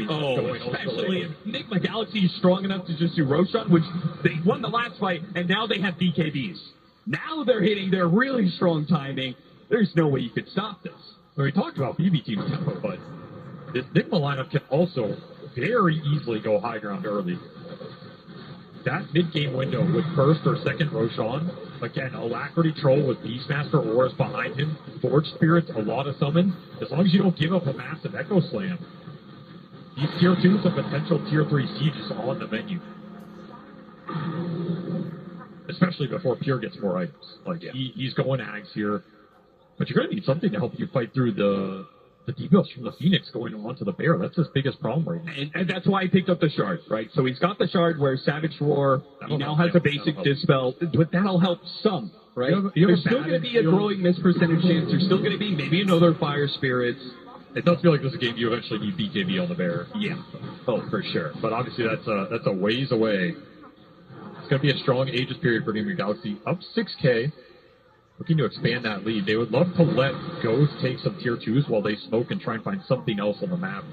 Oh, especially if Enigma Galaxy is strong enough to just do Roshan, which they won the last fight, and now they have BKBs. Now they're hitting their really strong timing. There's no way you could stop this. Well, we talked about BB team's tempo, but this Enigma lineup can also very easily go high ground early. That mid-game window with first or second Roshan, again, Alacrity Troll with Beastmaster Auras behind him, Forge Spirits, a lot of summons, as long as you don't give up a massive Echo Slam. These tier 2s and potential tier 3 sieges on the menu. Especially before Pure gets more items. He's going Ags here. But you're going to need something to help you fight through the debuffs from the Phoenix going on to the Bear. That's his biggest problem right now. And that's why he picked up the Shard, right? So he's got the Shard where Savage Roar, he now has a basic Dispel, but that'll help some, right? There's still going to be a growing miss percentage chance. There's still going to be maybe another Fire Spirits. It does feel like this is a game you eventually need BKB on the Bear. Yeah. Oh, for sure. But obviously that's a ways away. It's going to be a strong Aegis period for Enigma Galaxy. Up 6K. Looking to expand that lead. They would love to let Ghost take some tier 2s while they smoke and try and find something else on the map.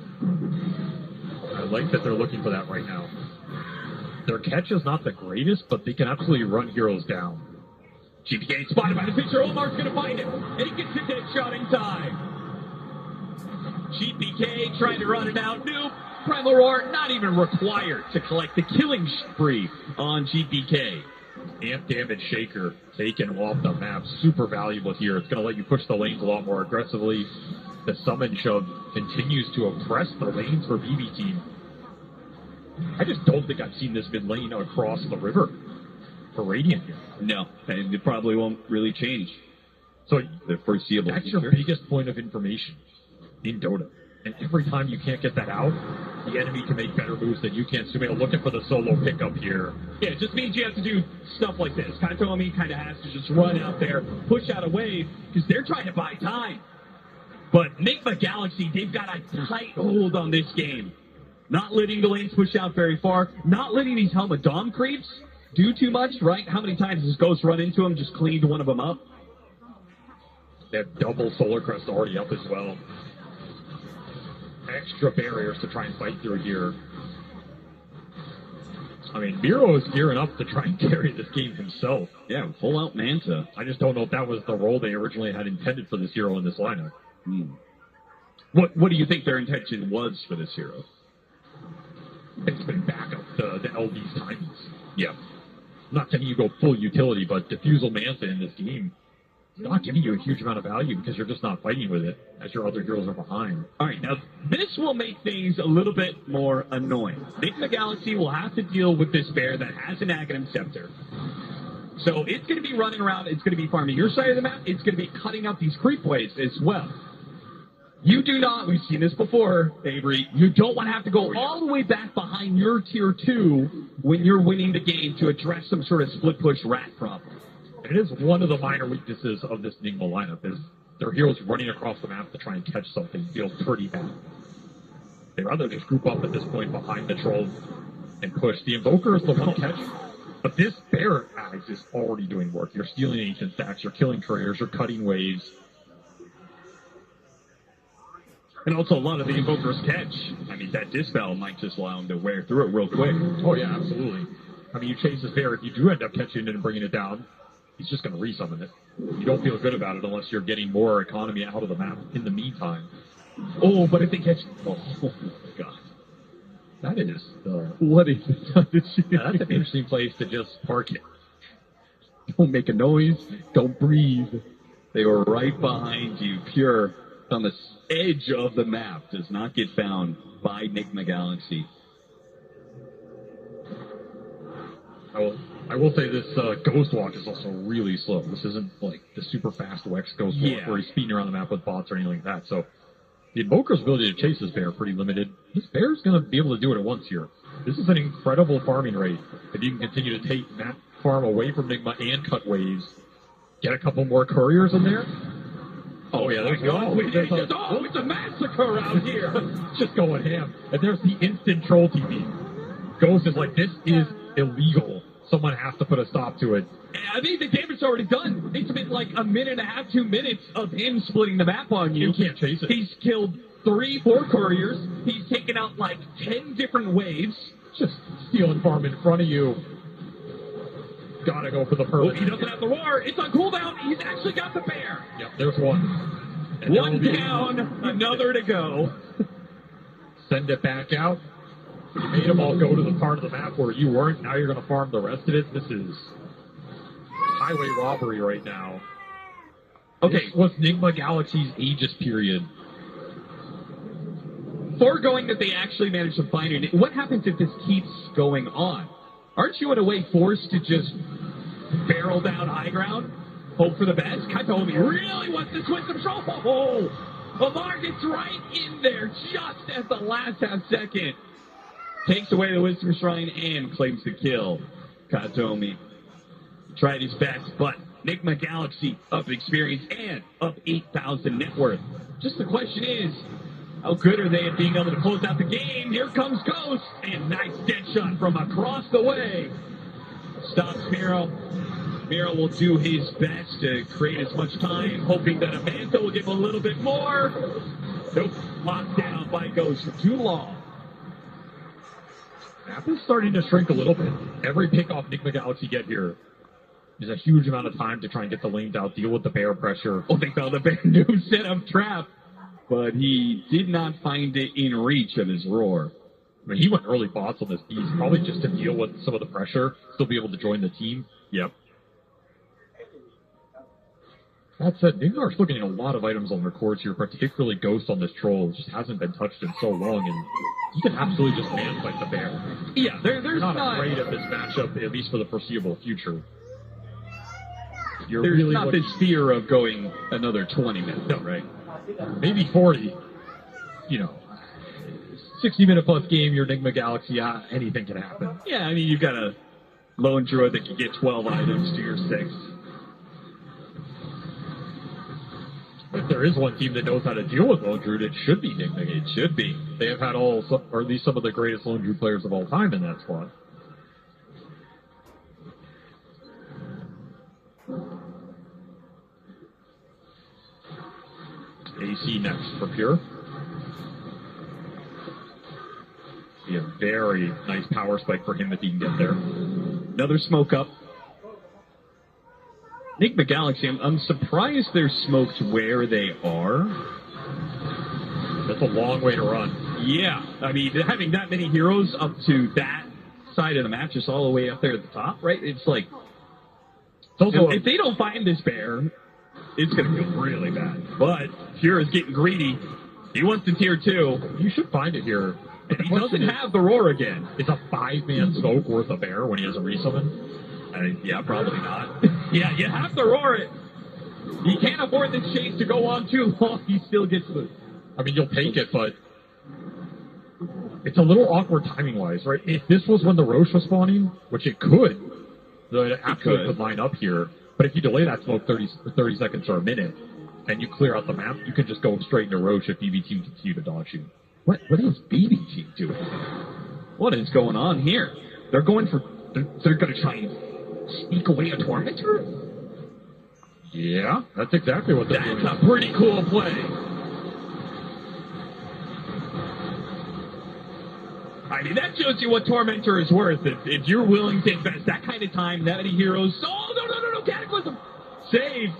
I like that they're looking for that right now. Their catch is not the greatest, but they can absolutely run heroes down. GPK spotted by the pitcher. Omar's going to find him. And he gets a dead shot in time. GPK trying to run it out. Nope. Primal Roar not even required to collect the killing spree on GPK. Amp Damage Shaker taken off the map. Super valuable here. It's going to let you push the lanes a lot more aggressively. The Summon Shove continues to oppress the lanes for BB Team. I just don't think I've seen this mid lane across the river for Radiant here. No, and it probably won't really change. So the foreseeable that's future. Your biggest point of information in Dota. And every time you can't get that out, the enemy can make better moves than you can. So we're looking for the solo pickup here. Yeah, it just means you have to do stuff like this. Kantomi kind of has to just run out there, push out a wave, because they're trying to buy time. But Enigma Galaxy, they've got a tight hold on this game. Not letting the lanes push out very far, not letting these Helmet Dom creeps do too much, right? How many times has Ghost run into him, just cleaned one of them up? They have double Solar Crest already up as well. Extra barriers to try and fight through here. I mean, Miro is gearing up to try and carry this game himself. Yeah, full out Manta. I just don't know if that was the role they originally had intended for this hero in this lineup. What do you think their intention was for this hero? Basically back up the LD's timings. Yeah. I'm not saying you go full utility, but Diffusal Manta in this game not giving you a huge amount of value because you're just not fighting with it as your other heroes are behind. All right, now this will make things a little bit more annoying. Enigma Galaxy will have to deal with this bear that has an Aghanim Scepter. So it's going to be running around, it's going to be farming your side of the map, it's going to be cutting up these creep waves as well. You do not, we've seen this before, Avery, you don't want to have to go all the way back behind your tier 2 when you're winning the game to address some sort of split push rat problem. It is one of the minor weaknesses of this Enigma lineup is their heroes running across the map to try and catch something feels pretty bad. They'd rather just group up at this point behind the troll and push. The Invoker is the one catch, but this Bear Axe is already doing work. You're stealing ancient stacks, you're killing couriers, you're cutting waves. And also a lot of the Invoker's catch. I mean, that Dispel might just allow him to wear through it real quick. Oh yeah, absolutely. I mean, you chase this Bear, if you do end up catching it and bringing it down, he's just going to resummon it. You don't feel good about it unless you're getting more economy out of the map in the meantime. Oh, but if they catch... Oh, my God. That is... what is it? That's an interesting place to just park it. Don't make a noise. Don't breathe. They were right behind you. Pure on the edge of the map. Does not get found by Enigma Galaxy. I will say this Ghost Walk is also really slow. This isn't like the super fast Wex Ghost Walk where he's speeding around the map with bots or anything like that. So the Invoker's ability to chase this bear pretty limited. This bear's going to be able to do it at once here. This is an incredible farming rate. If you can continue to take that farm away from Enigma and cut waves, get a couple more couriers in there. Oh yeah, there's it's a massacre out here. Just going ham. And there's the instant troll TV. Ghost is like, this is illegal. Someone has to put a stop to it. I think the damage already done. It's been like a minute and a half, 2 minutes of him splitting the map on you. You can't chase it. He's killed 3, 4 couriers. He's taken out like 10 different waves. Just stealing farm in front of you. Gotta go for the Oh, perfect. he doesn't have the roar. It's on cooldown. He's actually got the bear. Yep, there's one. And One down, another to go. Send it back out. You made them all go to the part of the map where you weren't. Now you're going to farm the rest of it. This is highway robbery right now. Okay, This was Nigma Galaxy's Aegis period. foregoing that they actually managed to find it, what happens if this keeps going on? Aren't you in a way forced to just barrel down high ground, hope for the best? Katomi really wants to switch some control. Oh, Lamar gets right in there just at the last half second. Takes away the Wisdom Shrine and claims the kill. Katomi tried his best, but Nigma Galaxy up experience and up 8,000 net worth. Just the question is, how good are they at being able to close out the game? Here comes Ghost, and nice dead shot from across the way. Stops Miro. Miro will do his best to create as much time, hoping that Amanda will give a little bit more. Nope, locked down by Ghost for too long. Map is starting to shrink a little bit. Every pick off Nigma Galaxy get here is a huge amount of time to try and get the lanes out, deal with the bear pressure. Oh, they found a new setup trap, but he did not find it in reach of his roar. I mean, he went early bots on this piece, probably just to deal with some of the pressure, still be able to join the team. Yep. That said, Nigma are still getting a lot of items on their courts here, particularly Ghost on this troll. It just hasn't been touched in so long, and he can absolutely just man fight the bear. Yeah, there's not afraid of this matchup, at least for the foreseeable future. You're there's really not this fear of going another 20 minutes, No. right? Maybe 40. 60-minute plus game, your Nigma Galaxy, anything can happen. Yeah, I mean, you've got a lone druid that can get 12 items to your 6. If there is one team that knows how to deal with Lone Druid, it should be Nigma. It should be. They have had or at least some of the greatest Lone Druid players of all time in that squad. AC next for Pure. Be a very nice power spike for him if he can get there. Another smoke up. Nigma Galaxy, I'm surprised they're smoked where they are. That's a long way to run. Yeah, I mean, having that many heroes up to that side of the map, just all the way up there at the top, right? It's like, if they don't find this bear, it's going to feel really bad. But Pure is getting greedy. He wants the tier 2. You should find it here. And he doesn't have the roar again. It's a 5-man smoke worth a bear when he has a resummon. Yeah, probably not. Yeah, you have to roar it. He can't afford this chase to go on too long. He still gets the... I mean, you'll take it, but it's a little awkward timing-wise, right? If this was when the Roche was spawning, which it could, it absolutely could line up here. But if you delay that smoke 30 seconds or a minute, and you clear out the map, you can just go straight into Roche if BB Team continue to dodge you. What is BB Team doing? What is going on here? They're going for... They're going to try and sneak away a Tormentor? Yeah, that's exactly what they're doing. That's a pretty cool play. I mean, that shows you what Tormentor is worth. If you're willing to invest that kind of time, that many heroes... Oh, no, Cataclysm! Save!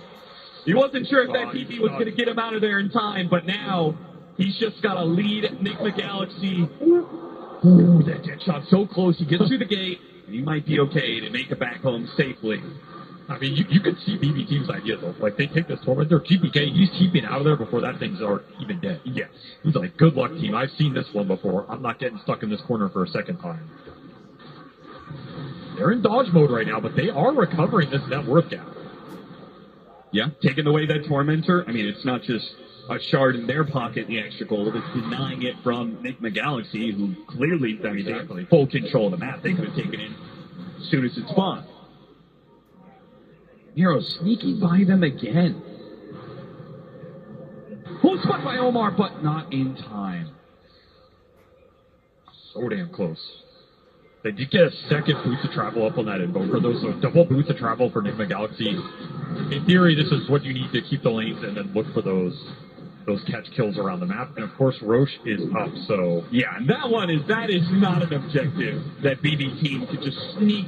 He wasn't sure if that TP was going to get him out of there in time, but now he's just got to lead Nigma Galaxy. Ooh, that dead shot so close. He gets through the gate, and he might be okay to make it back home safely. I mean, you could see BB Team's idea, though. Like, they take this Tormentor, GPK, he's keeping out of there before that thing's even dead. Yes. He's like, good luck, team. I've seen this one before. I'm not getting stuck in this corner for a second time. They're in dodge mode right now, but they are recovering this net worth gap. Yeah, taking away that Tormentor. I mean, it's not just a shard in their pocket, the extra gold. It's denying it from Nigma Galaxy, who clearly, I mean, they have full control of the map. They could have taken it as soon as it spawned. Nero sneaking by them again. Full spot by Omar, but not in time. So damn close. They did get a second boost to travel up on that Invoker, though, so double boost to travel for Nigma Galaxy. In theory, this is what you need to keep the lanes and then look for those those catch kills around the map. And of course, Roche is up, so Yeah, and that is not an objective that BB Team could just sneak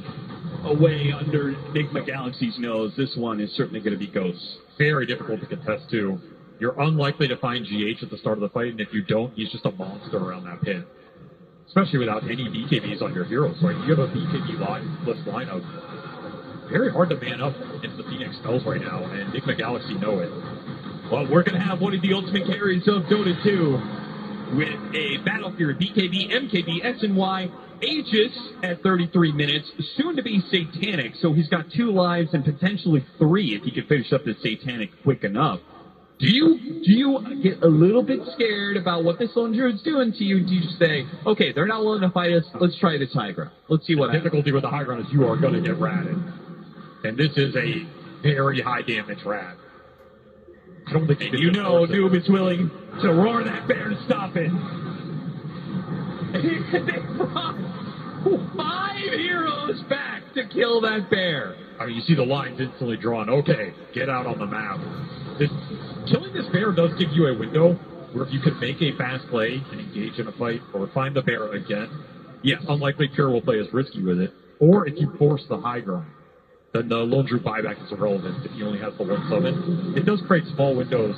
away under Enigma Galaxy's nose. This one is certainly going to be Ghost. very difficult to contest too. You're unlikely to find GH at the start of the fight, and if you don't, he's just a monster around that pit. Especially without any BKBs on your heroes. Like, you have a BKB-less lineup. Very hard to man up into the Phoenix spells right now, and Enigma Galaxy know it. Well, we're going to have one of the ultimate carries of Dota 2 with a Battlefield BKB, MKB, SNY, Aegis at 33 minutes, soon to be Satanic, so he's got 2 lives and potentially 3 if he can finish up this Satanic quick enough. Do you get a little bit scared about what this lone druid's doing to you? Do you just say, okay, they're not willing to fight us, let's try this high ground. Let's see what happens. The difficulty with the high ground is you are going to get ratted. And this is a very high damage rat. I don't think you know Noob is willing to roar that bear to stop it. They brought 5 heroes back to kill that bear. I mean, you see the lines instantly drawn. Okay, get out on the map. Killing this bear does give you a window where if you can make a fast play and engage in a fight or find the bear again, yes, unlikely Pure will play as risky with it. Or if you force the high ground, then the Lone Druid buyback is irrelevant if he only has the 1 summon. It does create small windows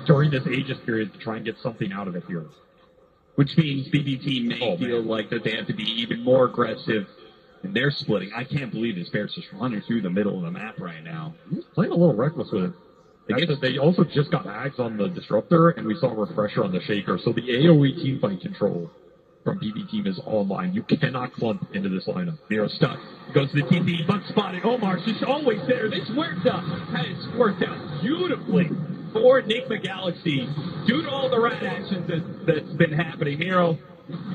during this Aegis period to try and get something out of it here. Which means BB Team may feel like that they have to be even more aggressive in their splitting. I can't believe this bear's just running through the middle of the map right now. He's playing a little reckless with it. They also just got Ags on the Disruptor, and we saw a Refresher on the Shaker. So the AoE teamfight control from BB Team is online. You cannot clump into this lineup. Nero stuck. Goes to the TP, bug spotted. Omar's just always there. This worked out beautifully for Enigma Galaxy due to all the rat actions that's been happening. Nero,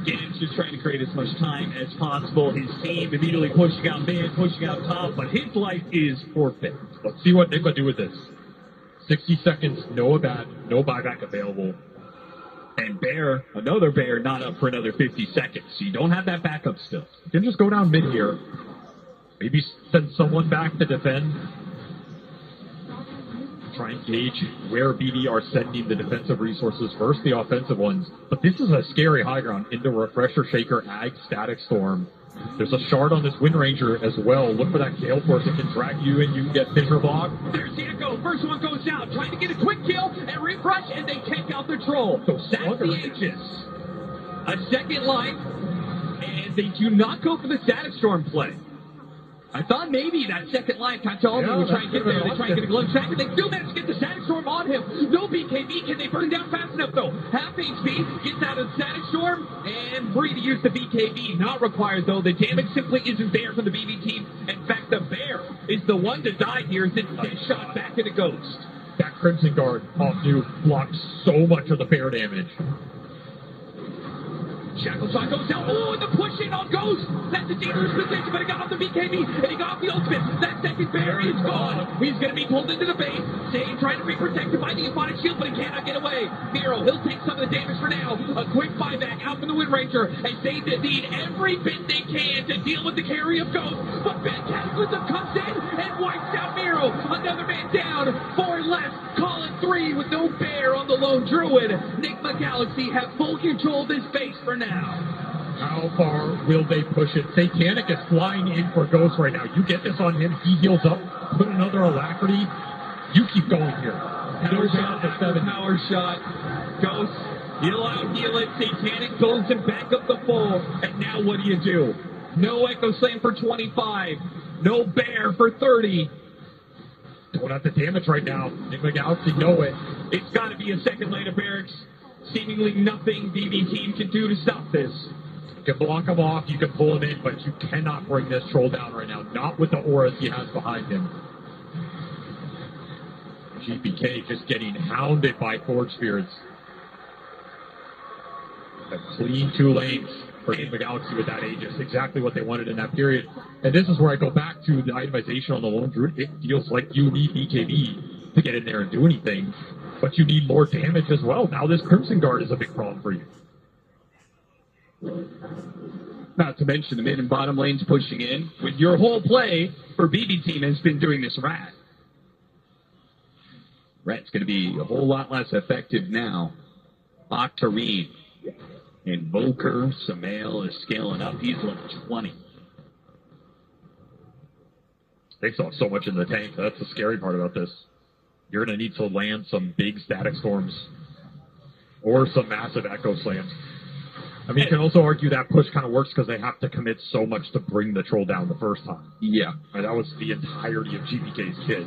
again, just trying to create as much time as possible. His team immediately pushing out mid, pushing out top, but his life is forfeit. Let's see what Enigma do with this. 60 seconds, no buyback available. And Bear, another Bear, not up for another 50 seconds. So you don't have that backup still. You can just go down mid here. Maybe send someone back to defend. Try and gauge where BD are sending the defensive resources versus the offensive ones. But this is a scary high ground into Refresher, Shaker, Ag, Static Storm. There's a shard on this Wind Ranger as well. Look for that Gale Force that can drag you and you can get Fissure Block. There's the Echo. First one goes down, trying to get a quick kill and refresh, and they take out the Troll. So that's the Aegis. A second life, and they do not go for the Static Storm play. I thought maybe that second line, Cataldi would try and get there. They try and get a glove track, and they do manage to get the Static Storm on him. No BKB. Can they burn down fast enough, though? Half HP, gets out of the Static Storm, and free to use the BKB. Not required, though. The damage simply isn't there for the BB team. In fact, the Bear is the one to die here as it gets shot back into Ghost. That Crimson Guard off new blocks so much of the Bear damage. Shackle shot goes down. Oh, and the push in on Ghost. That's a dangerous position, but he got off the BKB, and he got off the ultimate. That second bear is gone. He's going to be pulled into the base. Zane trying to be protected by the Embodied Shield, but he cannot get away. Nero, he'll take some of the damage for now. A quick buyback out from the Wind Ranger, as they need every bit they can to deal with the carry of Ghost. But Ben Cataclysm comes in and wipes out Nero. Another man down. 4 left. Call it 3 with no bear on the lone druid. Enigma Galaxy have full control of this base for now. How far will they push it? Satanic is flying in for Ghost right now. You get this on him, he heals up, put another Alacrity. You keep going here. Power shot for 7. Power shot. Ghost, heal out, heal it. Satanic pulls him back up the full. And now what do? No Echo Slam for 25. No Bear for 30. Don't have the damage right now. Enigma Galaxy know it. It's got to be a second lane of barracks. Seemingly nothing BB team can do to stop this. You can block him off, you can pull him in, but you cannot bring this troll down right now. Not with the auras he has behind him. GPK just getting hounded by Forge Spirits. A clean 2 lanes for Enigma Galaxy with that Aegis. Exactly what they wanted in that period. And this is where I go back to the itemization on the Lone Druid. It feels like you need BKB to get in there and do anything. But you need more damage as well. Now this Crimson Guard is a big problem for you. Not to mention the mid and bottom lanes pushing in. With your whole play for BB team has been doing this rat. Right, it's going to be a whole lot less effective now. Octarine. Invoker, Samael is scaling up. He's level 20. They saw so much in the tank. That's the scary part about this. You're going to need to land some big static storms or some massive echo slams. I mean, you can also argue that push kind of works because they have to commit so much to bring the troll down the first time. Yeah. Right, that was the entirety of GBK's kit.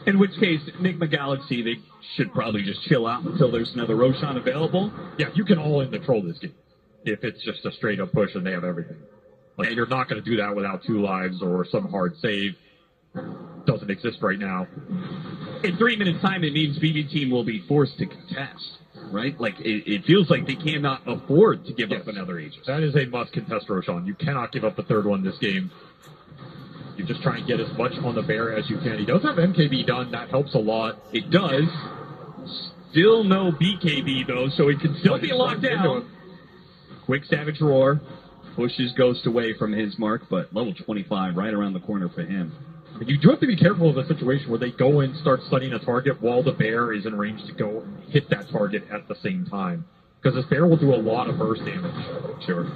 In which case, Enigma Galaxy, they should probably just chill out until there's another Roshan available. Yeah, you can all in the troll this game if it's just a straight up push and they have everything. Like, you're not going to do that without 2 lives or some hard save. Doesn't exist right now. In 3 minutes' time, it means BB Team will be forced to contest, right? Like, it feels like they cannot afford to give up another Aegis. That is a must contest, Roshan. You cannot give up the third one this game. You just try and get as much on the bear as you can. He does have MKB done. That helps a lot. It does. Still no BKB, though, so it can still be locked down. Quick Savage Roar pushes Ghost away from his mark, but level 25 right around the corner for him. But you do have to be careful of the situation where they go and start studying a target while the bear is in range to go and hit that target at the same time. Because this bear will do a lot of burst damage. Sure.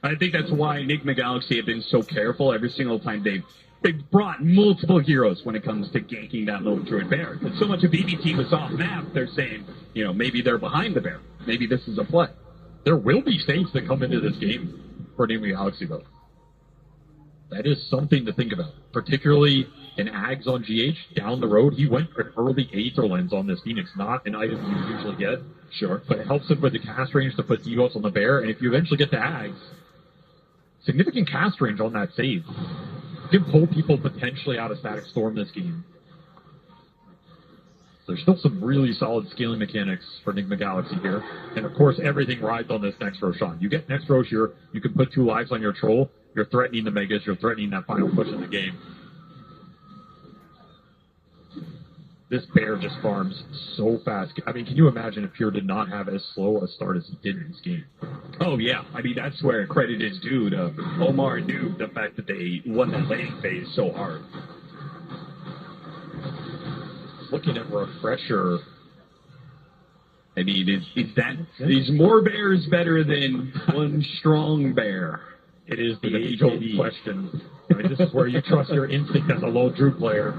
I think that's why Enigma Galaxy have been so careful every single time they've brought multiple heroes when it comes to ganking that little druid bear. Because so much of BB Team is off map, they're saying, maybe they're behind the bear. Maybe this is a play. There will be states that come into this game for Enigma Galaxy, though. That is something to think about. Particularly in Ags on GH, down the road, he went for an early Aether Lens on this Phoenix, not an item you usually get. Sure. But it helps him with the cast range to put debuffs on the bear, and if you eventually get to Ags, significant cast range on that save. You can pull people potentially out of Static Storm this game. There's still some really solid scaling mechanics for Enigma Galaxy here. And of course, everything rides on this next Roshan. You get next Rosh here, you can put 2 lives on your troll, you're threatening the Megas, you're threatening that final push in the game. This bear just farms so fast. I mean, can you imagine if Pure did not have as slow a start as he did in this game? Oh, yeah. I mean, that's where credit is due to Omar and Noob, the fact that they won that laning phase so hard. Looking at Refresher. I mean, is more bears better than one strong bear? It is the age-old question. I mean, this is where you trust your instinct as a low Drew player.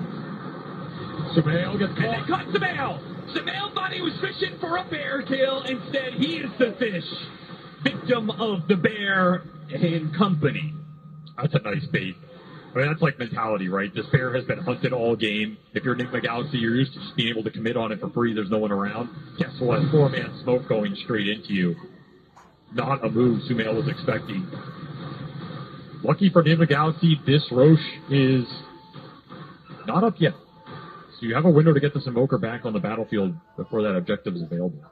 Samael gets caught. And they caught Samael! Samael thought he was fishing for a bear kill. Instead, he is the fish. Victim of the bear and company. That's a nice bait. I mean, that's like mentality, right? This bear has been hunted all game. If you're Enigma Galaxy, you're used to just being able to commit on it for free. There's no one around. Guess what? 4-man smoke going straight into you. Not a move Sumail was expecting. Lucky for Enigma Galaxy, this Rosh is not up yet. So you have a window to get this Invoker back on the battlefield before that objective is available.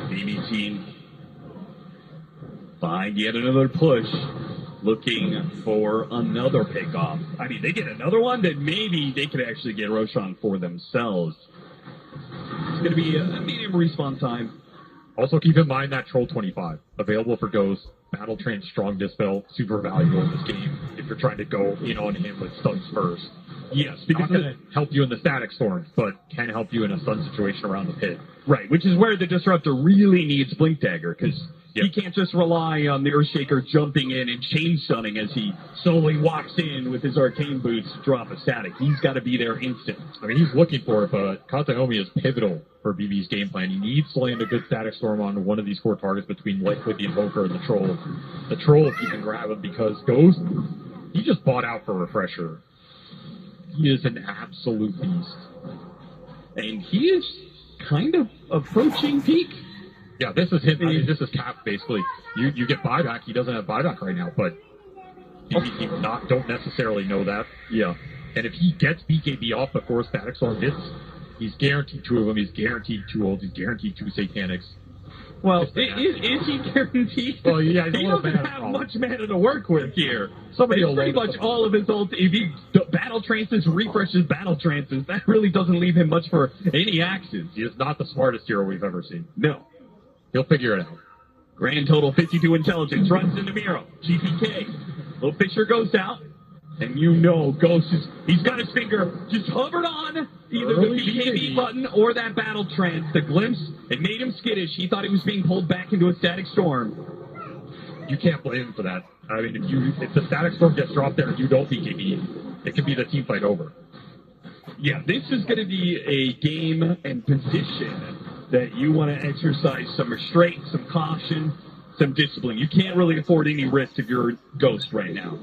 BB Team find yet another push, looking for another pickoff. I mean, they get another one, then maybe they could actually get Roshan for themselves. It's going to be a medium respawn time. Also, keep in mind that Troll 25, available for Ghost, Battle Train, Strong Dispel, super valuable in this game if you're trying to go in on him with stuns first. Yes, because it's going to help you in the Static Storm, but can help you in a stun situation around the pit. Right, which is where the Disruptor really needs Blink Dagger, because he can't just rely on the Earthshaker jumping in and chain stunning as he slowly walks in with his Arcane Boots to drop a static. He's got to be there instant. I mean, he's looking for it, but Kataomi is pivotal for BB's game plan. He needs to land a good Static Storm on one of these 4 targets between Lightfoot, the Invoker, and the Troll. The Troll, if you can grab him, because Ghost, he just bought out for Refresher. He is an absolute beast. And he is kind of approaching peak. Yeah, this is him. I mean, this is Cap, basically. You get buyback. He doesn't have buyback right now, but BB Team don't necessarily know that. Yeah. And if he gets BKB off before Static Storm hits, he's guaranteed 2 of them. He's guaranteed 2 ults. He's guaranteed 2 Satanics. Well, is he guaranteed? Well, yeah, he doesn't have much mana to work with here. Somebody will pretty much all of his ults. If he battle trances, refreshes battle trances, that really doesn't leave him much for any actions. He is not the smartest hero we've ever seen. No. He'll figure it out. Grand total 52 intelligence. Runs into Miro. GPK. Little Fisher goes out. And you know Ghost he's got his finger just hovered on either the BKB button or that battle trance. The glimpse, it made him skittish. He thought he was being pulled back into a static storm. You can't blame him for that. I mean, if the static storm gets dropped there and you don't BKB, it can be the team fight over. Yeah, this is going to be a game and position that you want to exercise some restraint, some caution, some discipline. You can't really afford any risk if you're Ghost right now.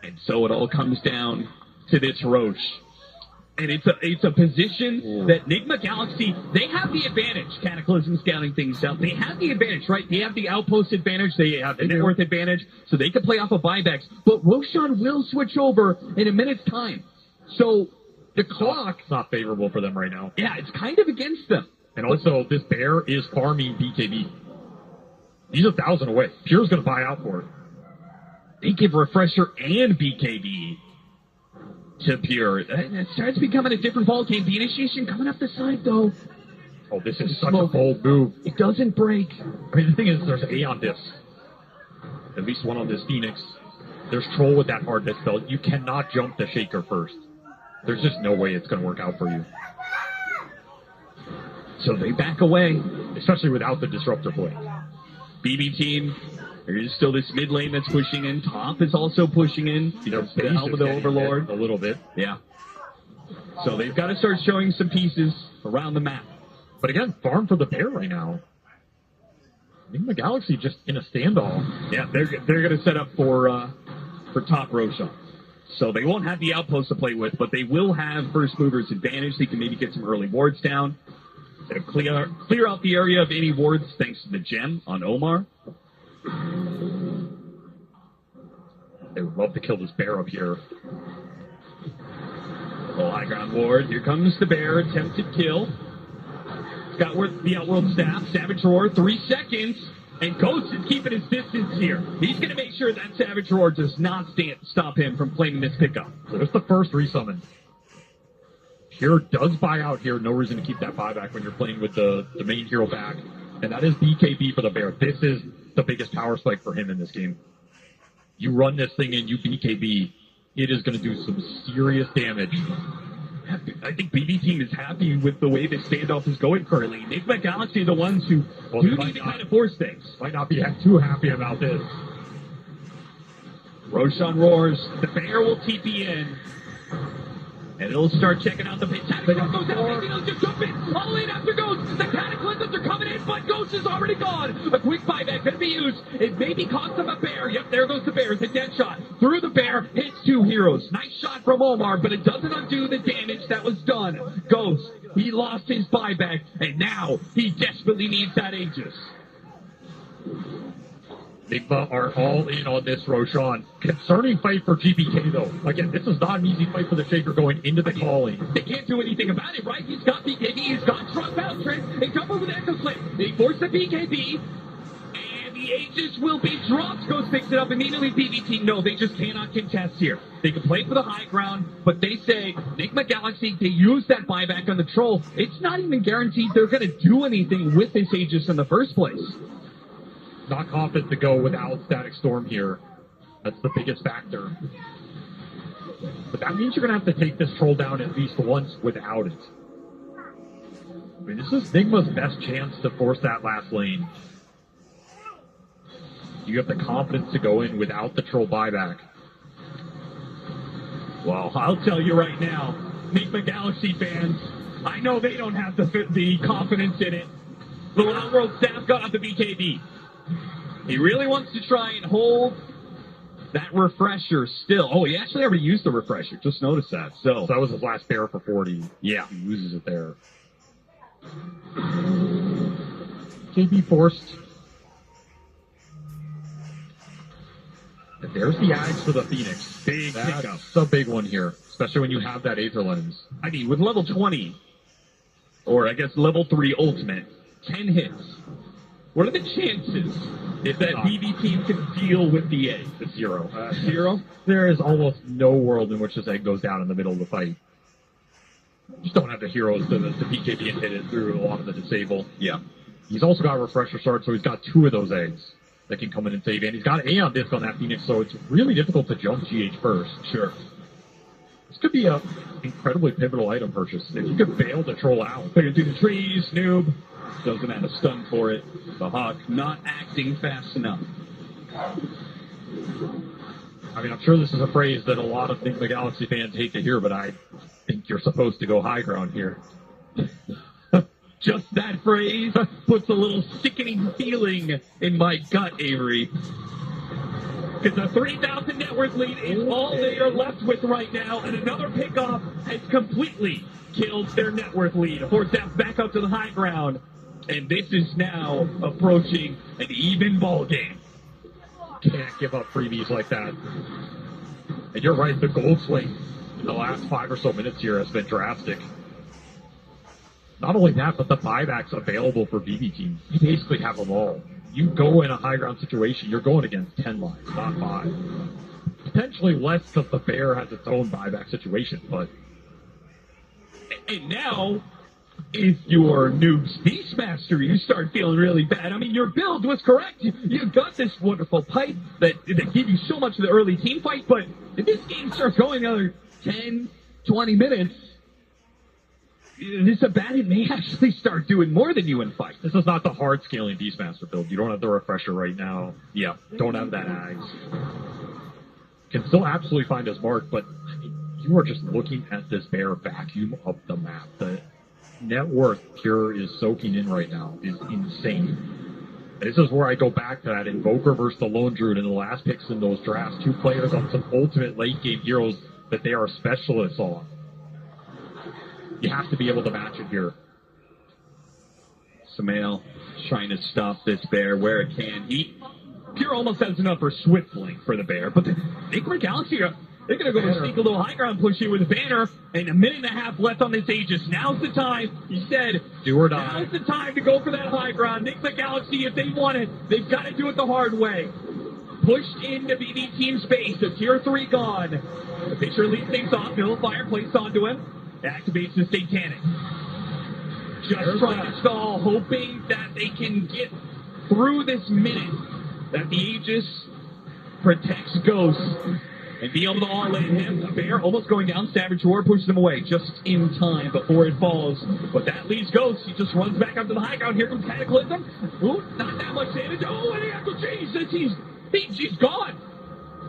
And so it all comes down to this Roche. And it's a position that Enigma Galaxy, they have the advantage. Cataclysm scouting things out. They have the advantage, right? They have the outpost advantage. They have the net worth advantage. So they can play off of buybacks. But Roshan will switch over in a minute's time. So the clock... It's not favorable for them right now. Yeah, it's kind of against them. And also, this bear is farming BKB. He's 1,000 away. Pure's going to buy out for it. They give Refresher and BKB to Pure. It starts becoming a different ball game. The initiation coming up the side, though. Oh, this is such a bold move. It doesn't break. I mean, the thing is, there's A on this. At least one on this Phoenix. There's Troll with that hard spell. You cannot jump the Shaker first. There's just no way it's going to work out for you. So they back away. Especially without the Disruptor play. BB team, there is still this mid lane that's pushing in. Top is also pushing in. The help of the Overlord. A little bit. Yeah. So they've got to start showing some pieces around the map. But again, farm for the bear right now. Enigma Galaxy just in a standoff. Yeah, they're going to set up for top Roshan. So they won't have the outpost to play with, but they will have first movers advantage. They can maybe get some early wards down. They'll clear out the area of any wards thanks to the gem on Omar. They would love to kill this bear up here. Oh, high ground ward. Here comes the bear. Attempted kill. He's got the Outworld staff. Savage Roar. 3 seconds. And Ghost is keeping his distance here. He's going to make sure that Savage Roar does not stop him from claiming this pickup. So there's the first resummon. Pure does buy out here. No reason to keep that buyback when you're playing with the main hero back. And that is BKB for the bear. This is the biggest power spike for him in this game. You run this thing and you BKB, it is going to do some serious damage. I think BB team is happy with the way this standoff is going currently. Enigma Galaxy are the ones who do need to kind of force things. Might not be too happy about this. Roshan roars. The bear will TP in. And it'll start checking out the pit. Savage Roar goes out. Maybe they'll just jump in. All in after Ghost. The Cataclysms are coming in, but Ghost is already gone. A quick buyback going to be used. It maybe cost them a bear. Yep, there goes the bear. It's a dead shot. Through the bear. Hits 2 heroes. Nice shot from Omar, but it doesn't undo the damage that was done. Ghost, he lost his buyback, and now he desperately needs that Aegis. Enigma are all in on this Roshan. Concerning fight for GPK, though. Again, this is not an easy fight for the Shaker going into the calling. They can't do anything about it, right? He's got BKB, he's got Trust Battle Trend. They jump over the Echo Flame. They force the BKB, and the Aegis will be dropped. Ghost picks it up immediately. BB team, no, they just cannot contest here. They can play for the high ground, but they say, Enigma Galaxy, they use that buyback on the Troll. It's not even guaranteed they're going to do anything with this Aegis in the first place. Not confident to go without Static Storm here. That's the biggest factor. But that means you're going to have to take this Troll down at least once without it. I mean, this is Enigma's best chance to force that last lane. You have the confidence to go in without the Troll buyback. Well, I'll tell you right now, Enigma Galaxy fans, I know they don't have the confidence in it. The Outworld staff got off the BKB. He really wants to try and hold that refresher still. Oh, he actually already used the refresher. Just noticed that. So that was his last bear for 40. Yeah. He loses it there. KB forced. And there's the Ags for the Phoenix. Big pickup. That's a big one here, especially when you have that Aether Lens. I mean, with level 20, or I guess level 3 ultimate, 10 hits. What are the chances if that BB team can deal with the egg? It's 0. 0? There is almost no world in which this egg goes down in the middle of the fight. Just don't have the heroes to BKB and hit it through a lot of the disable. Yeah. He's also got a refresher shard, so he's got 2 of those eggs that can come in and save. And he's got Aeon Disc on that Phoenix, so it's really difficult to jump GH first. Sure. This could be an incredibly pivotal item purchase. If you could bail to troll out. Clear through the trees, noob. Doesn't have a stun for it. The Hawk not acting fast enough. I mean, I'm sure this is a phrase that a lot of Enigma Galaxy fans hate to hear, but I think you're supposed to go high ground here. Just that phrase puts a little sickening feeling in my gut, Avery. Because a 3,000 net worth lead is all they are left with right now, and another pickoff has completely killed their net worth lead. Hortap back up to the high ground, and this is now approaching an even ball game. Can't give up freebies like that. And you're right, the gold swing in the last 5 or so minutes here has been drastic. Not only that, but the buybacks available for BB teams. You basically have them all. You go in a high ground situation, you're going against 10 lines, not 5. Potentially less because the bear has its own buyback situation, but... And now, if you're Noob's Beastmaster, you start feeling really bad. I mean, your build was correct. You got this wonderful pipe that gave you so much of the early team fight, but if this game starts going another 10, 20 minutes, this Abaddon may actually start doing more than you in fight. This is not the hard scaling Beastmaster build. You don't have the refresher right now. Yeah. Don't have that Ags. Can still absolutely find his mark, but you are just looking at this bear vacuum up the map. The net worth Pure is soaking in right now is insane. This is where I go back to that Invoker versus the Lone Druid in the last picks in those drafts. 2 players on some ultimate late game heroes that they are specialists on. You have to be able to match it here. Samael trying to stop this bear where it can. Pure almost has enough for Swiftling for the bear, but the Enigma Galaxy, they're going to go sneak a little high ground push here with a banner, and a minute and a half left on this Aegis. Now's the time, he said. Do or die. Now's the time to go for that high ground. Enigma Galaxy, if they want it, they've got to do it the hard way. Pushed into BB team space, the tier 3 gone. The pitcher leads things off, middle fire placed onto him. Activates the Satanic. Just trying to stall, hoping that they can get through this minute. That the Aegis protects Ghost. And be able to all-in him. The bear almost going down. Savage Roar pushes him away just in time before it falls. But that leaves Ghost. He just runs back up to the high ground. Here comes Cataclysm. Ooh, not that much damage. Oh, and he has to Jesus. He's gone.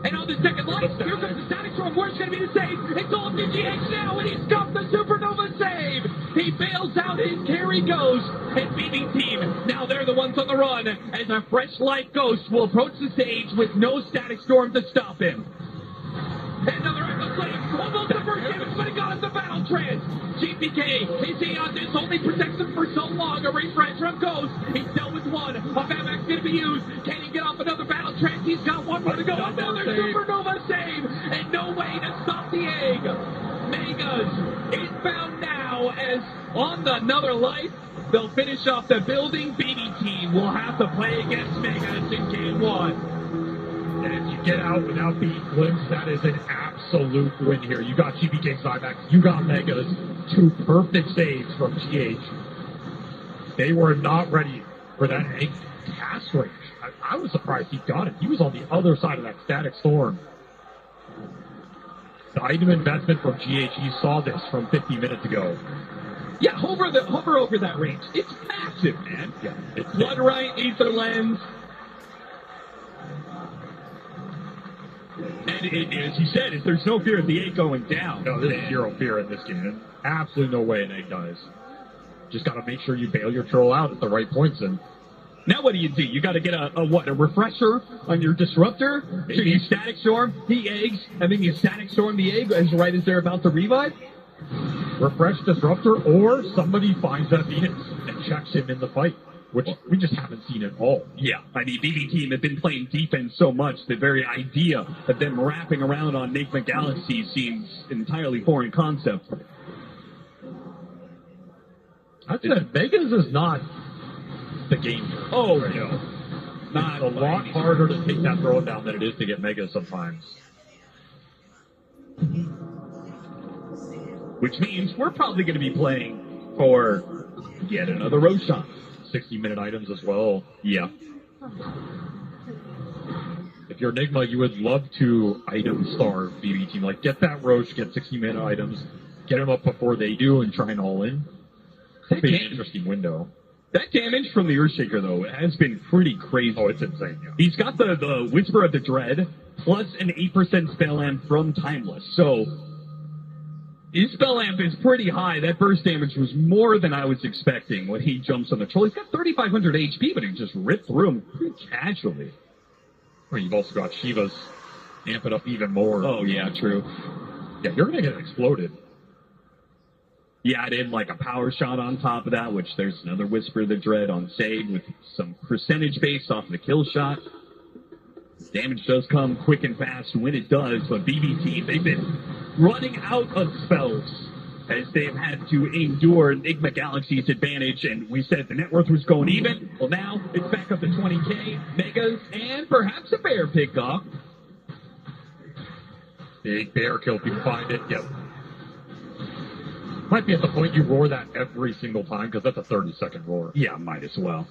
And on the second life, here comes the Static Storm. Where's going to be the save? It's all GGH now, and he's got the Supernova save. He bails out his carry Ghost. And BB team, now they're the ones on the run, as a fresh life Ghost will approach the stage with no Static Storm to stop him. Another Echo Flame, almost the first damage, but he got him the Battle Trance. GPK, his Aeon Disc only protects him for so long. A refresh from Ghost. He's dealt with one. A Babak's going to be used. Can he get off another Battle Trance? He's got one more to go. Another Supernova save. And no way to stop the egg. Megas is bound now as on another life. They'll finish off the building. BB team will have to play against Megas in game 1. And if you get out without being glimpsed, that is an absolute win here. You got GBK's buybacks, you got Megas, 2 perfect saves from GH. They were not ready for that egg cast range. I was surprised he got it. He was on the other side of that Static Storm. The item investment from GH, you saw this from 50 minutes ago. Yeah, hover over that range. It's massive, man. Yeah, it's Blood Right, Aether Lens. And as you said, if there's no fear of the egg going down. No, there's 0 fear in this game. Absolutely no way an egg dies. Just got to make sure you bail your troll out at the right points. And now what do? You got to get a refresher on your disruptor. So you Static Storm the eggs, and then you Static Storm the egg as they're about to revive. Refresh disruptor, or somebody finds that Phoenix and checks him in the fight, which we just haven't seen at all. Yeah, I mean, BB team have been playing defense so much, the very idea of them wrapping around on Enigma Galaxy seems an entirely foreign concept. I'd say Vegas is not the game here. Oh, right no. Not a lot harder to take that throw down than it is to get Mega sometimes. which means we're probably going to be playing for yet another Roshan. 60-minute items as well. Yeah. If you're Enigma, you would love to item starve BB team. Like, get that Roche, get 60-minute items, get them up before they do, and try and all in. That'd be an interesting window. That damage from the Earthshaker, though, has been pretty crazy. Oh, it's insane, yeah. He's got the Whisper of the Dread, plus an 8% Spell Amp from Timeless. So, his Spell Amp is pretty high. That burst damage was more than I was expecting when he jumps on the troll. He's got 3,500 HP, but he just ripped through him pretty casually. Well, you've also got Shiva's amp it up even more. Oh, yeah, true. Yeah, you're going to get exploded. Yeah, I did like a power shot on top of that, which there's another Whisper of the Dread on Sade with some percentage based off of the kill shot. Damage does come quick and fast when it does, but BBT, they've been running out of spells as they've had to endure Enigma Galaxy's advantage, and we said the net worth was going even. Well, now it's back up to 20k, Megas, and perhaps a bear pickoff. Big bear kill if you find it. Yep. Might be at the point you roar that every single time, because that's a 30-second roar. Yeah, might as well.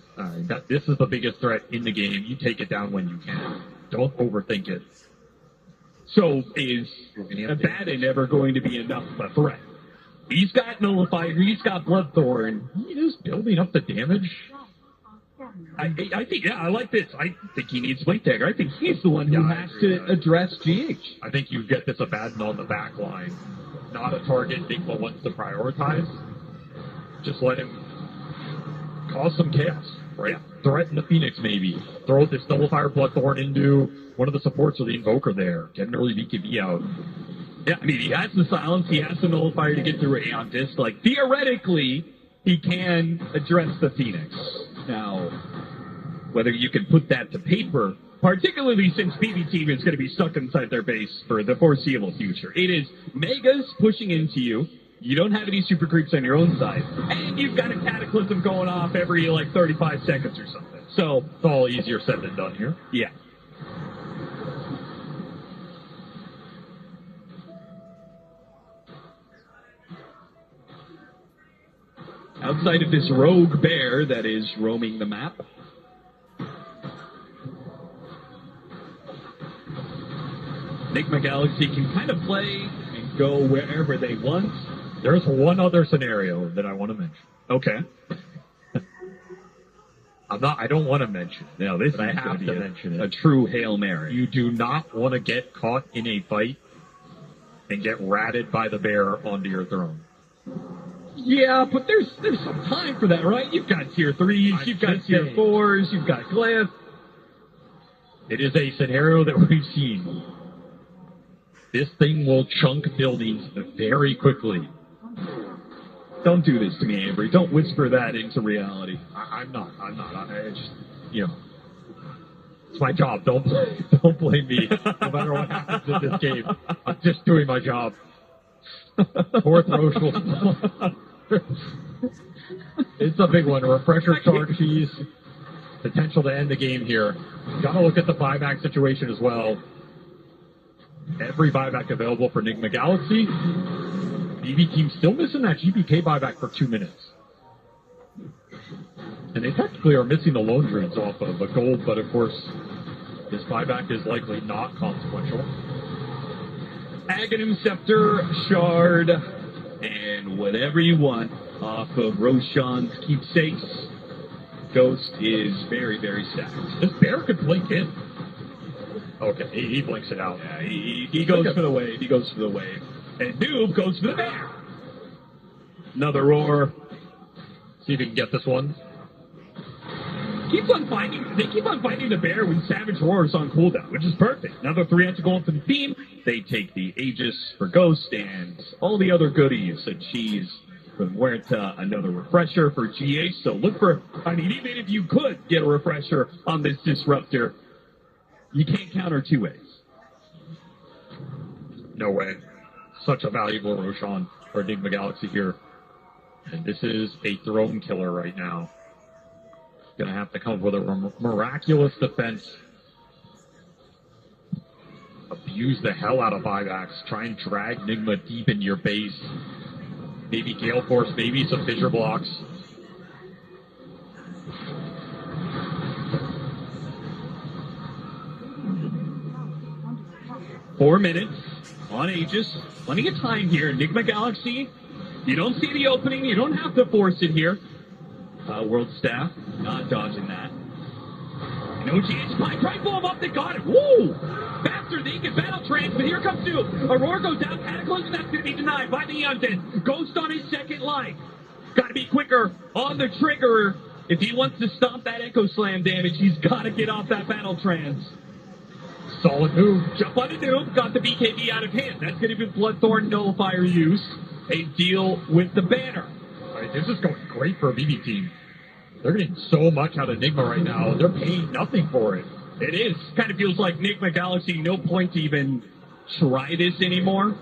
This is the biggest threat in the game. You take it down when you can. Don't overthink it. So is Abaddon ever going to be enough of a threat? He's got Nullifier, he's got Bloodthorn. He is building up the damage. I think, yeah, I like this. I think he needs Blink Dagger. I think he's the one who has to address GH. I think you get this Abaddon on the back line. Not a target Enigma wants to prioritize. Just let him cause some chaos, right? Yeah. Threaten the Phoenix, maybe. Throw this Nullifier Bloodthorn into one of the supports or the Invoker there. Get an early BKB out. Yeah, I mean, he has the Silence, he has the Nullifier to get through Aeon Disc. Like, theoretically, he can address the Phoenix. Now, whether you can put that to paper, particularly since BB Team is going to be stuck inside their base for the foreseeable future. It is Megas pushing into you. You don't have any super creeps on your own side. And you've got a Cataclysm going off every, 35 seconds or something. So, it's all easier said than done here. Yeah. Outside of this rogue bear that is roaming the map, Enigma Galaxy can kind of play and go wherever they want. There's one other scenario that I want to mention. Okay. I don't want to mention it. No, this is I have to mention it. A true Hail Mary. You do not want to get caught in a fight and get ratted by the bear onto your throne. Yeah, but there's some time for that, right? You've got tier 3s, you've got tier 4s, you've got Glyph. It is a scenario that we've seen. This thing will chunk buildings very quickly. Don't do this to me, Avery. Don't whisper that into reality. I'm not. I just, it's my job. Don't blame me. No matter what happens in this game, I'm just doing my job. Fourth Roche will... It's a big one. Refresher charge keys. Potential to end the game here. Got to look at the buyback situation as well. Every buyback available for Enigma Galaxy. BB Team still missing that GPK buyback for 2 minutes. And they technically are missing the lone trades off of a gold, but of course, this buyback is likely not consequential. Aghanim Scepter, Shard, and whatever you want off of Roshan's keepsakes. Ghost is very, very stacked. This bear could blink in. Okay, he blinks it out. Yeah, he goes for the wave. He goes for the wave. And Noob goes for the bear. Another roar. See if he can get this one. They keep on finding the bear when Savage roars on cooldown, which is perfect. Another 3 to go for the team. They take the Aegis for Ghost and all the other goodies. A cheese from Huerta, another refresher for GH. So look for, even if you could get a refresher on this Disruptor, you can't counter 2 ways. No way. Such a valuable Roshan for Enigma Galaxy here. And this is a throne killer right now. Gonna have to come up with a miraculous defense. Abuse the hell out of buybacks. Try and drag Enigma deep into your base. Maybe Gale Force, maybe some Fissure Blocks. Four minutes on Aegis. Plenty of time here. Enigma Galaxy, you don't see the opening. You don't have to force it here. World Staff, not dodging that. No GH Spike, right blow him up, they got it. Woo! Faster than he can battle trans, but here comes two. Aurora goes down, Cataclysm, that's going to be denied by the Undead. Ghost on his second life. Got to be quicker on the trigger. If he wants to stop that Echo Slam damage, he's got to get off that battle trans. Solid move. Jump on the noob, got the BKB out of hand. That's going to be Bloodthorn Nullifier use. A deal with the banner. All right, this is going great for a BB team. They're getting so much out of Enigma right now. They're paying nothing for it. It is. Kind of feels like Enigma Galaxy, no point to even try this anymore,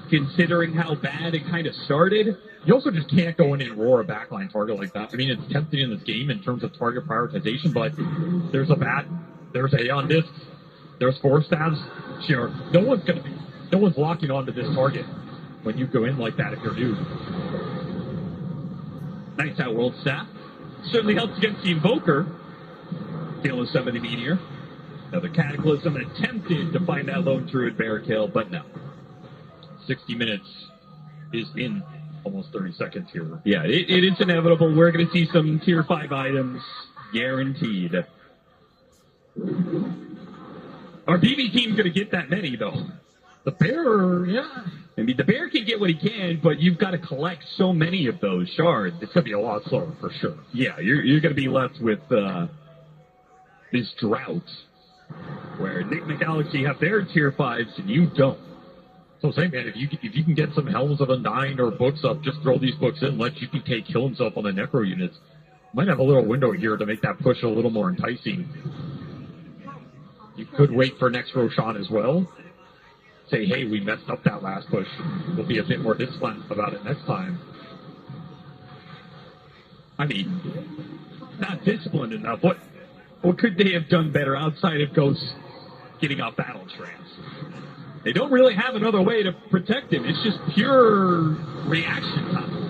considering how bad it kind of started. You also just can't go in and roar a backline target like that. I mean, it's tempting in this game in terms of target prioritization, but there's Aeon Discs, there's Force Stabs. Sure, no one's locking onto this target when you go in like that if you're new. Nice out, World Staff. Certainly helps against the Invoker. Deal with some of the Meteor. Another Cataclysm attempted to find that lone Druid bear kill, but no. 60 minutes is in almost 30 seconds here. Yeah, it is inevitable. We're going to see some tier 5 items guaranteed. Our BB team's going to get that many, though. The bear, yeah. I mean, the bear can get what he can, but you've got to collect so many of those shards. It's going to be a lot slower, for sure. Yeah, you're going to be left with this drought where Enigma Galaxy have their tier 5s and you don't. So I'm saying, man, if you can get some Helms of Undying or books up, just throw these books in, let GPK kill himself on the Necro units. Might have a little window here to make that push a little more enticing. You could wait for next Roshan as well. Say, hey, we messed up that last push. We'll be a bit more disciplined about it next time. I mean, not disciplined enough. What could they have done better outside of Ghost getting off battle trance? They don't really have another way to protect him. It's just pure reaction time.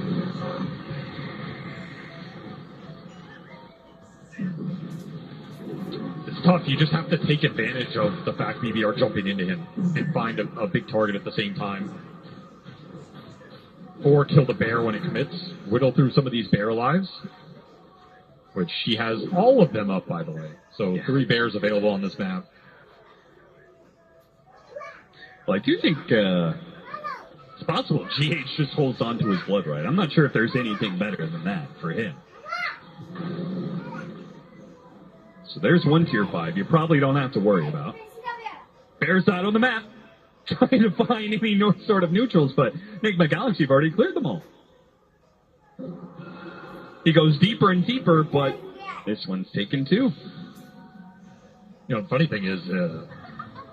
Tough. You just have to take advantage of the fact maybe are jumping into him and find a big target at the same time. Or kill the bear when it commits. Whittle through some of these bear lives. Which she has all of them up, by the way. So yeah. 3 bears available on this map. Well, I do think it's possible GH just holds on to his blood right. I'm not sure if there's anything better than that for him. So there's one tier 5 you probably don't have to worry about. Bears out on the map, trying to find any sort of neutrals, but Enigma Galaxy have already cleared them all. He goes deeper and deeper, but this one's taken 2. You know, the funny thing is,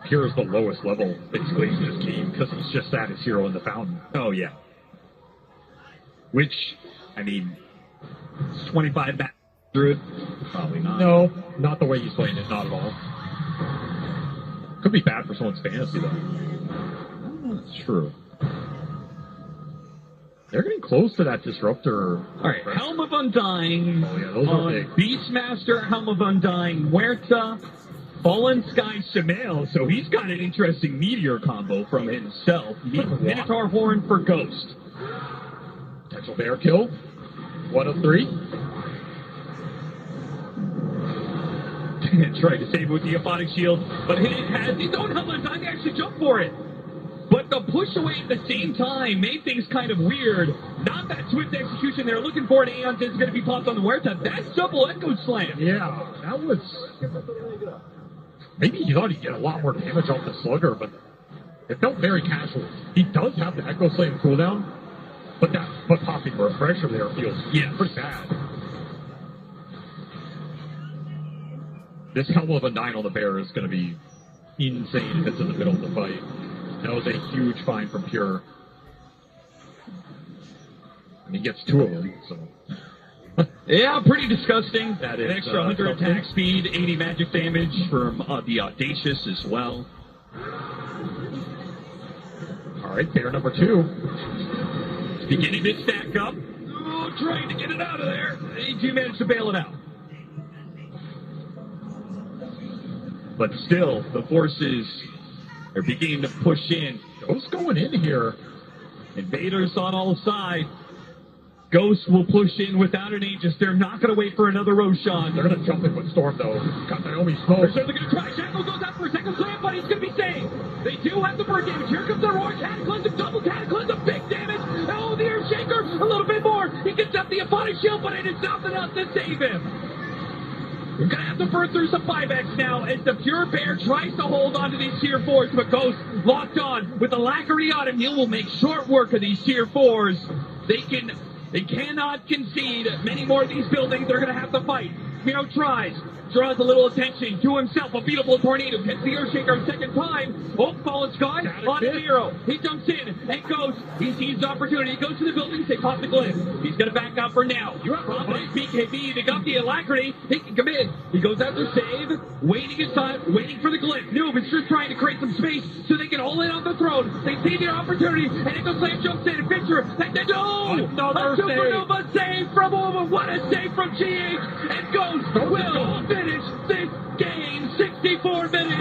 Pure is the lowest level, basically, in this game, because he's just status hero in the fountain. Oh, yeah. Which, I mean, it's 25 back. Druid? Probably not. No, not the way he's playing it, not at all. Could be bad for someone's fantasy, though. That's true. They're getting close to that Disruptor. Alright, Helm of Undying. Oh, yeah, those are big. Beastmaster, Helm of Undying, Huerta, Fallen Sky, Shamael. So he's got an interesting Meteor combo from himself. Minotaur Horn for Ghost. Potential bear kill. 1 of 3. Tried to save it with the Aphotic Shield, but it has his own Helm of Undying to actually jump for it. But the push away at the same time made things kind of weird. Not that swift execution they're looking for, and Aeon is going to be popped on the Huerta. That's double Echo Slam. Yeah, that was... Maybe he thought he'd get a lot more damage off the Slugger, but it felt very casual. He does have the Echo Slam cooldown, but popping Refresher there feels pretty bad. This Helm of Undying on the bear is going to be insane if it's in the middle of the fight. That was a huge find from Pure. And he gets 2 of them, so... Yeah, pretty disgusting. That is, an extra 100 attack speed, 80 magic damage from the Audacious as well. Alright, bear number 2. Beginning to stack up. Oh, trying to get it out of there. They do manage to bail it out. But still, the forces are beginning to push in. Ghost going in here. Invaders on all sides. Ghost will push in without an Aegis. They're not going to wait for another Roshan. They're going to jump in with Storm, though. Got Naomi smoke. They're certainly going to try. Shackle goes out for a second slam, but he's going to be saved. They do have the bird damage. Here comes the Roar Cataclysm, double Cataclysm, big damage. Oh, the Earthshaker, a little bit more. He gets up the Aponic Shield, but it is not enough to save him. We're going to have to burn through some 5X now as the Pure Bear tries to hold on to these Tier 4s, but Ghost locked on with Alacrity on him. He will make short work of these Tier 4s. They cannot concede many more of these buildings. They're going to have to fight. Miro draws a little attention to himself. A beautiful tornado gets the Earthshaker a second time. Oh, Fallen Sky on Miro. He jumps in and goes. He sees the opportunity. He goes to the buildings. They pop the glyph. He's going to back out for now. You have BKB. They got the Alacrity. He can come in. He goes out to save. Waiting his time. Waiting for the glyph. Noob is just trying to create some space so they can all in on the throne. They see the opportunity. And Echo Slam jumps in. And Fisher. Another supernova save from Oma. What a save from GH. And Ghost will finish this game. 64 minutes.